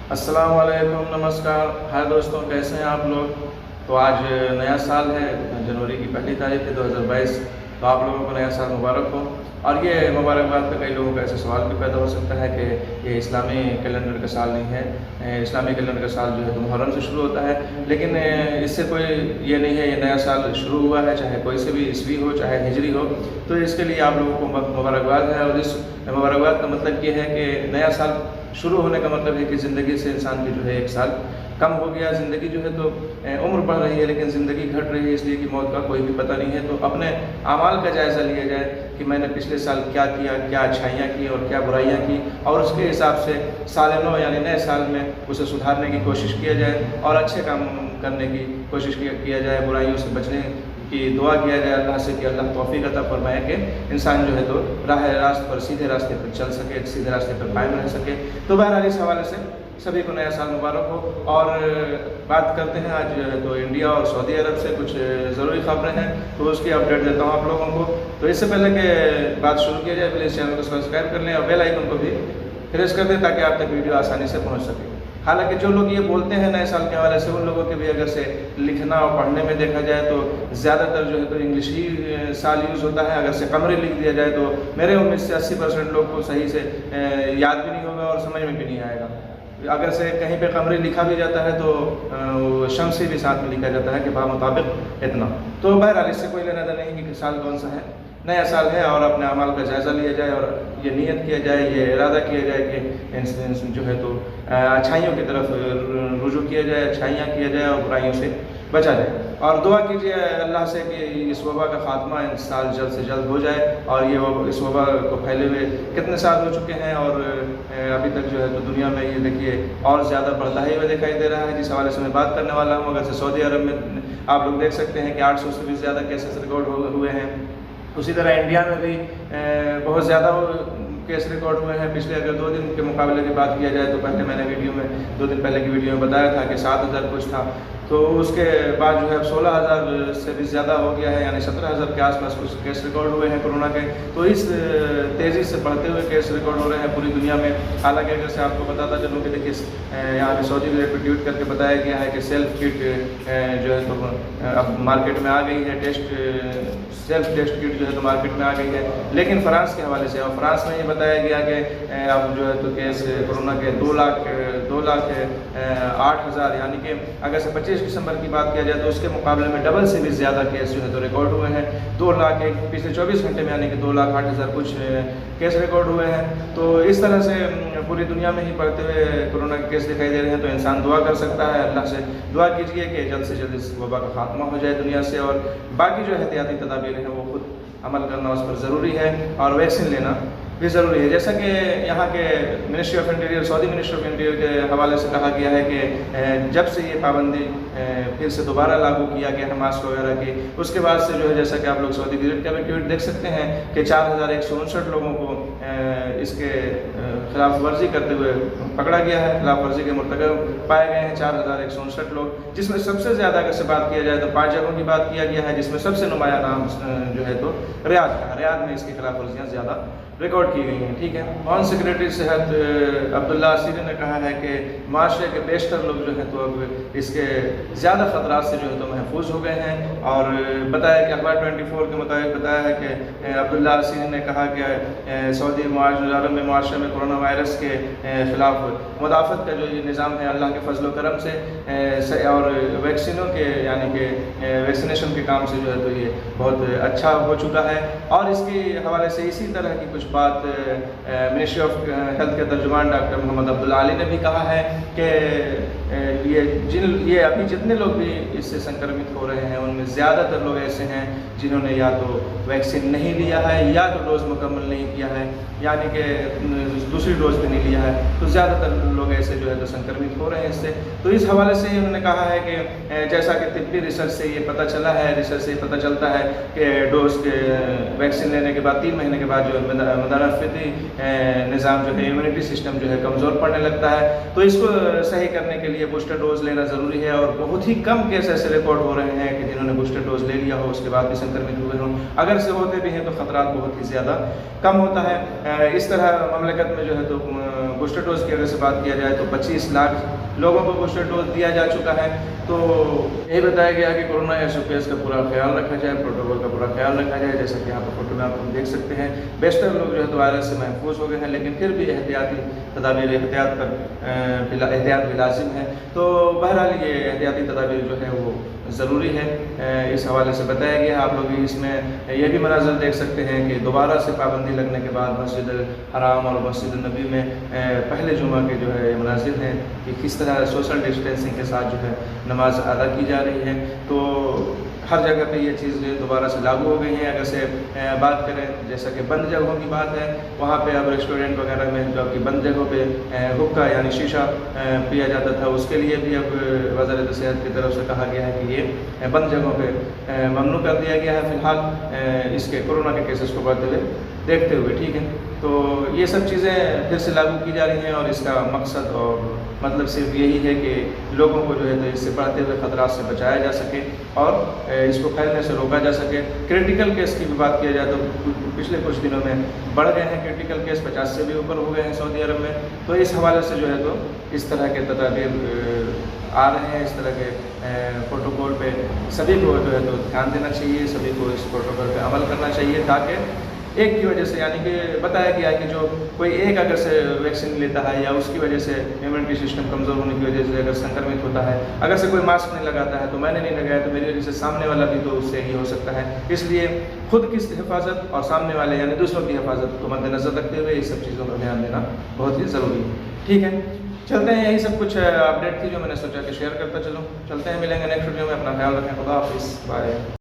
अस्सलाम वालेकुम, नमस्कार। हाय दोस्तों, कैसे हैं आप लोग। तो आज नया साल है, जनवरी की पहली तारीख है 2022। तो आप लोगों को नया साल मुबारक हो। और ये मुबारकबाद पे कई लोगों का ऐसा सवाल भी पैदा हो सकता है कि ये इस्लामी कैलेंडर का साल नहीं है। इस्लामी कैलेंडर का साल जो है तो मुहर्रम से शुरू होता है, लेकिन इससे कोई ये नहीं है ये नया साल शुरू हुआ है, चाहे कोई से भी ईस्वी हो चाहे हिजरी हो। तो इसके लिए आप लोगों को मुबारकबाद है। और इस मुबारकबाद का मतलब ये है कि नया साल शुरू होने का मतलब है कि ज़िंदगी से इंसान की जो है एक साल कम हो गया। ज़िंदगी जो है तो उम्र बढ़ रही है, लेकिन ज़िंदगी घट रही है, इसलिए कि मौत का कोई भी पता नहीं है। तो अपने आमाल का जायज़ा लिया जाए कि मैंने पिछले साल क्या किया, क्या अच्छाइयाँ की और क्या बुराइयाँ की, और उसके हिसाब से साल नौ यानी नए साल में उसे सुधारने की कोशिश किया जाए और अच्छे काम करने की कोशिश किया जाए, बुराइयों से बचने की दुआ किया जाए अल्लाह से कि अल्लाह तौफीक अता फरमाए कि इंसान जो है तो रास्ते पर सीधे रास्ते पर चल सके, सीधे रास्ते पर कायम रह सके। तो बहरहाल इस हवाले से सभी को नया साल मुबारक हो। और बात करते हैं आज तो इंडिया और सऊदी अरब से कुछ ज़रूरी खबरें हैं, तो उसकी अपडेट देता हूँ आप लोगों को। तो इससे पहले कि बात शुरू किया जाए, प्लीज़ चैनल को सब्सक्राइब कर लें और बेल आइकन को भी प्रेस कर दें ताकि आप तक वीडियो आसानी से पहुँच सके। हालांकि जो लोग ये बोलते हैं नए साल के हवाले से, उन लोगों के भी अगर से लिखना और पढ़ने में देखा जाए तो ज़्यादातर जो है तो इंग्लिश ही साल यूज़ होता है। अगर से कमरे लिख दिया जाए तो मेरे उम्मीद से 80% लोग को सही से याद भी नहीं होगा और समझ में भी नहीं आएगा। अगर से कहीं पे कमरे लिखा भी जाता है तो शम्सी भी साथ में लिखा जाता है कि मुताबिक इतना। तो बहरहाल इससे कोई लेना देना नहीं कि साल कौन सा है, नया साल है और अपने अमाल का जायज़ा लिया जाए और ये नियत किया जाए, ये इरादा किया जाए कि जो है तो अच्छाइयों की तरफ रुजू किया जाए, अच्छाइयाँ किया जाए और बुराइयों से बचा जाए। और दुआ कीजिए अल्लाह से कि इस वबा का ख़ात्मा इस साल जल्द से जल्द हो जाए। और ये इस वबा को फैले हुए कितने साल हो चुके हैं और अभी तक जो है तो दुनिया में ये देखिए और ज़्यादा बढ़ता ही हुआ दिखाई दे रहा है, जिस हवाले से मैं बात करने वाला हूँ। अगर से सऊदी अरब में आप लोग देख सकते हैं कि 800 से भी ज़्यादा केसेस रिकॉर्ड हुए हैं। उसी तरह इंडिया में भी बहुत ज़्यादा केस रिकॉर्ड हुए हैं। पिछले अगर 2 दिन के मुकाबले की बात किया जाए तो पहले मैंने वीडियो में 2 दिन पहले की वीडियो में बताया था कि 7,000 कुछ था, तो उसके बाद जो है 16,000 से भी ज़्यादा हो गया है, यानी 17,000 के आसपास कुछ केस रिकॉर्ड हुए हैं कोरोना के। तो इस तेज़ी से बढ़ते हुए केस रिकॉर्ड हो रहे हैं पूरी दुनिया में। हालांकि अगर से आपको बताता चलूँ कि देखिए यहाँ पे सऊदी अरब पे ट्वीट करके बताया गया है कि सेल्फ किट जो है तो अब मार्केट में आ गई है, सेल्फ टेस्ट किट जो है तो मार्केट में आ गई है। लेकिन फ्रांस के हवाले से, और फ्रांस में ये बताया गया कि अब जो है तो केस कोरोना के 2,08,000 यानी कि अगर से 25 दिसंबर की बात किया जाए तो उसके मुकाबले में डबल से भी ज़्यादा केस जो है तो रिकॉर्ड हुए हैं। 2 लाख पिछले 24 घंटे में यानी कि 2,08,000 कुछ केस रिकॉर्ड हुए हैं। तो इस तरह से पूरी दुनिया में ही बढ़ते हुए कोरोना के केस दिखाई दे रहे हैं। तो इंसान दुआ कर सकता है, अल्लाह से दुआ कीजिए कि जल्द से जल्द इस वबा का खात्मा हो जाए दुनिया से। और बाकी जो एहतियाती तदाबीर हैं वो खुद अमल करना उस पर ज़रूरी है और वैक्सीन लेना भी ज़रूरी है। जैसा कि यहाँ के ministry of interior, Saudi ministry of interior के हवाले से कहा गया है कि जब से ये पाबंदी फिर से दोबारा लागू किया गया है मास्क वगैरह की, उसके बाद से जो है जैसा कि आप लोग सऊदी गज़ट का भी ट्वीट देख सकते हैं कि 4,159 लोगों को इसके खिलाफ वर्जी करते हुए पकड़ा गया है, खिलाफ वर्जी के मुर्तकब पाए गए हैं 4,159 लोग, जिसमें सबसे ज़्यादा अगर से बात किया जाए तो 5 जगहों की बात किया गया है, जिसमें सबसे नुमाया नाम जो है तो रियाद का। रियाद में इसकी खिलाफ वर्जियाँ ज़्यादा रिकॉर्ड की गई हैं। ठीक है। ऑन सेक्रेटरी सेहत अब्दुल्ला असीरी ने कहा है कि माशरे के बेशतर लोग जो है तो अब इसके ज़्यादा ख़तरात से जो है तो महफूज हो गए हैं। और बताया कि अखबार 24 के मुताबिक बताया है कि अब्दुल्ला असीरी ने कहा कि सऊदी अरब में माशरे में कोरोना वायरस के ख़िलाफ़ मुदाफ़त का जो ये निज़ाम है अल्लाह के फजल करम से और वैक्सीनों के यानी कि वैक्सीनेशन के काम से जो है तो ये बहुत अच्छा हो चुका है। और इसके हवाले से इसी तरह की कुछ बात मिनिस्ट्री ऑफ हेल्थ के तर्जुमान डॉक्टर मोहम्मद अब्दुल आली ने भी कहा है कि ये अभी जितने लोग भी इससे संक्रमित हो रहे हैं उनमें ज़्यादातर लोग ऐसे हैं जिन्होंने या तो वैक्सीन नहीं लिया है या तो डोज मुकम्मल नहीं किया है, यानी कि दूसरी डोज भी नहीं लिया है। तो ज़्यादातर लोग ऐसे जो है तो संक्रमित हो रहे हैं इससे। तो इस हवाले से उन्होंने कहा है कि जैसा कि तिब्बी रिसर्च से ये पता चला है, रिसर्च से पता चलता है कि डोज के वैक्सीन लेने के बाद 3 महीने के बाद जो मदानफती निज़ाम जो है इम्यूनिटी सिस्टम जो है कमज़ोर पड़ने लगता है। तो इसको सही करने के लिए बूस्टर डोज लेना ज़रूरी है। और बहुत ही कम केस ऐसे रिकॉर्ड हो रहे हैं कि जिन्होंने बूस्टर डोज ले लिया हो उसके बाद भी संक्रमित हुए हों। अगर से होते भी हैं तो ख़तरात बहुत ही ज़्यादा कम होता है। इस तरह ममलकत में जो है तो बूस्टर डोज की अगर से बात किया जाए तो 25 लाख लोगों को बूस्टर डोज दिया जा चुका है। तो यही बताया गया कि कोरोना SOPs का पूरा ख्याल रखा जाए, प्रोटोकॉल का पूरा ख्याल रखा जाए। जैसा कि यहाँ पर फोटो में आप देख सकते हैं, बेशतर लोग जो है तो वायरस से महफूज हो गए हैं, लेकिन फिर भी एहतियाती तदाबीर एहतियात भी लाजिम है। तो बहरहाल ये एहतियाती तदाबीर जो है वो ज़रूरी है, इस हवाले से बताया गया है। आप लोग इसमें ये भी मनाज़र देख सकते हैं कि दोबारा से पाबंदी लगने के बाद मस्जिद हराम और मस्जिद नबी में पहले जुमा के जो है मनाजिर हैं कि किस तरह सोशल डिस्टेंसिंग के साथ जो है नमाज अदा की जा रही है। तो हर जगह पे ये चीज़ दोबारा से लागू हो गई है। अगर से बात करें जैसा कि बंद जगहों की बात है, वहाँ पे अब रेस्टोरेंट वगैरह में जो कि बंद जगहों पे हुक्का यानी शीशा पिया जाता था, उसके लिए भी अब वज़ारत सेहत की तरफ से कहा गया है कि ये बंद जगहों पे ममनू कर दिया गया है फ़िलहाल इसके कोरोना के केसेस को बढ़ते हुए देखते हुए। ठीक है, तो ये सब चीज़ें फिर से लागू की जा रही हैं और इसका मकसद और मतलब सिर्फ यही है कि लोगों को जो है तो इससे बढ़ते हुए ख़तरात से बचाया जा सके और इसको फैलने से रोका जा सके। क्रिटिकल केस की भी बात किया जाए तो पिछले कुछ दिनों में बढ़ गए हैं क्रिटिकल केस, 50 से भी ऊपर हो गए हैं सऊदी अरब में। तो इस हवाले से जो है तो इस तरह के तदाबीर आ रहे हैं, इस तरह के प्रोटोकॉल पे सभी को जो है तो ध्यान देना चाहिए, सभी को इस प्रोटोकॉल पे अमल करना चाहिए, ताकि एक की वजह से यानी कि बताया गया कि जो कोई एक अगर से वैक्सीन लेता है या उसकी वजह से इम्यूनिटी सिस्टम कमज़ोर होने की वजह से अगर संक्रमित होता है, अगर से कोई मास्क नहीं लगाता है तो मैंने नहीं लगाया तो मेरी वजह से सामने वाला भी तो उससे ही हो सकता है। इसलिए खुद की हिफाजत और सामने वाले यानी दूसरों की हिफाजत को मद्देनज़र रखते हुए इस सब चीज़ों का ध्यान देना बहुत ही ज़रूरी है। ठीक है, चलते हैं, यही सब कुछ अपडेट थी जो मैंने सोचा कि शेयर करता चलूँ। चलते हैं, मिलेंगे नेक्स्ट वीडियो में। अपना ख्याल रखें, खुदा हाफिज़, बाय।